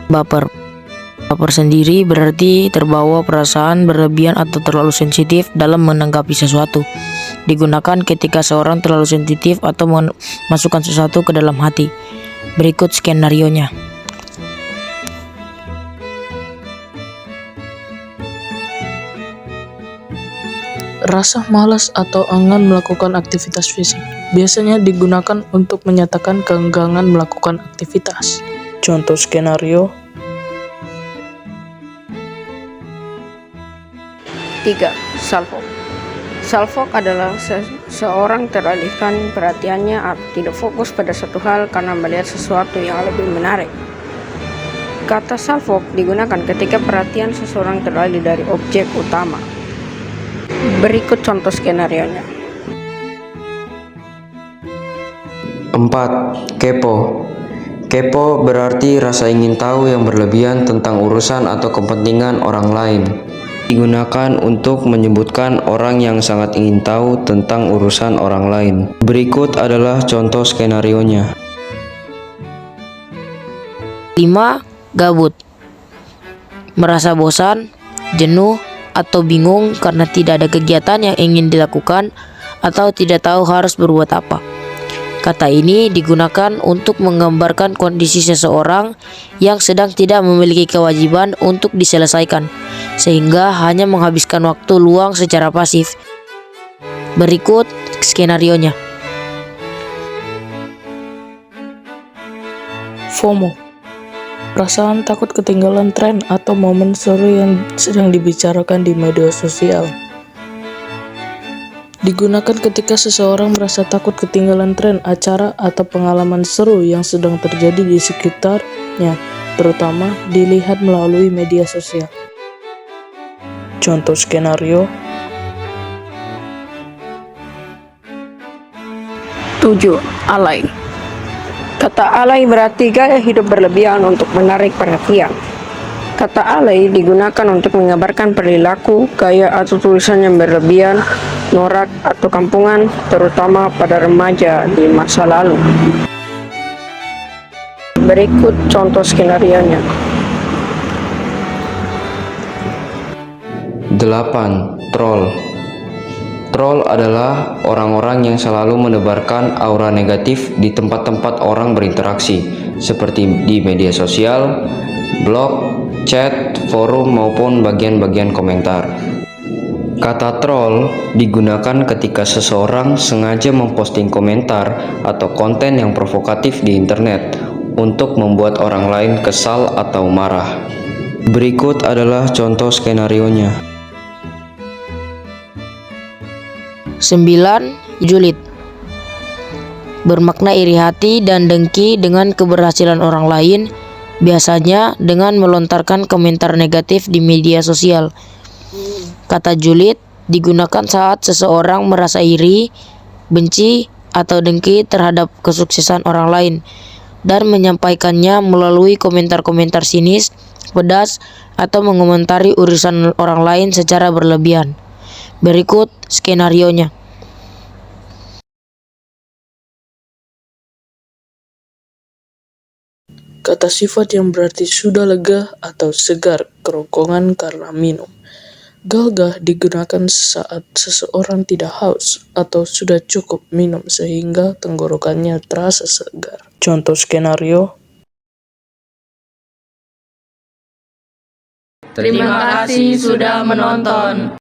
Baper. Baper sendiri berarti terbawa perasaan berlebihan atau terlalu sensitif dalam menanggapi sesuatu. Digunakan ketika seorang terlalu sensitif atau memasukkan sesuatu ke dalam hati. Berikut skenarionya. Rasa malas atau enggan melakukan aktivitas fisik biasanya digunakan untuk menyatakan keengganan melakukan aktivitas. Contoh skenario. 3. Salfok. Salfok adalah seseorang teralihkan perhatiannya atau tidak fokus pada satu hal karena melihat sesuatu yang lebih menarik. Kata salfok digunakan ketika perhatian seseorang teralih dari objek utama. Berikut contoh skenarionya. 4. Kepo. Kepo berarti rasa ingin tahu yang berlebihan tentang urusan atau kepentingan orang lain. Digunakan untuk menyebutkan orang yang sangat ingin tahu tentang urusan orang lain. Berikut adalah contoh skenarionya. 5. Gabut. Merasa bosan, jenuh, atau bingung karena tidak ada kegiatan yang ingin dilakukan atau tidak tahu harus berbuat apa. Kata ini digunakan untuk menggambarkan kondisi seseorang yang sedang tidak memiliki kewajiban untuk diselesaikan, sehingga hanya menghabiskan waktu luang secara pasif. Berikut skenarionya. FOMO. Perasaan takut ketinggalan tren atau momen seru yang sedang dibicarakan di media sosial. Digunakan ketika seseorang merasa takut ketinggalan tren, acara, atau pengalaman seru yang sedang terjadi di sekitarnya, terutama dilihat melalui media sosial. Contoh skenario. 7. Alay. Kata alay berarti gaya hidup berlebihan untuk menarik perhatian. Kata alay digunakan untuk menggambarkan perilaku, gaya atau tulisan yang berlebihan, norak atau kampungan, terutama pada remaja di masa lalu. Berikut contoh skenarionya. 8. Troll. Troll adalah orang-orang yang selalu menebarkan aura negatif di tempat-tempat orang berinteraksi, seperti di media sosial, blog, chat, forum, maupun bagian-bagian komentar. Kata troll digunakan ketika seseorang sengaja memposting komentar atau konten yang provokatif di internet untuk membuat orang lain kesal atau marah. Berikut adalah contoh skenarionya. 9. Julid. Bermakna iri hati dan dengki dengan keberhasilan orang lain, biasanya dengan melontarkan komentar negatif di media sosial. Kata julid digunakan saat seseorang merasa iri, benci, atau dengki terhadap kesuksesan orang lain dan menyampaikannya melalui komentar-komentar sinis, pedas, atau mengomentari urusan orang lain secara berlebihan. Berikut skenarionya. Kata sifat yang berarti sudah lega atau segar kerongkongan karena minum. Galgah digunakan saat seseorang tidak haus atau sudah cukup minum sehingga tenggorokannya terasa segar. Contoh skenario. Terima kasih sudah menonton.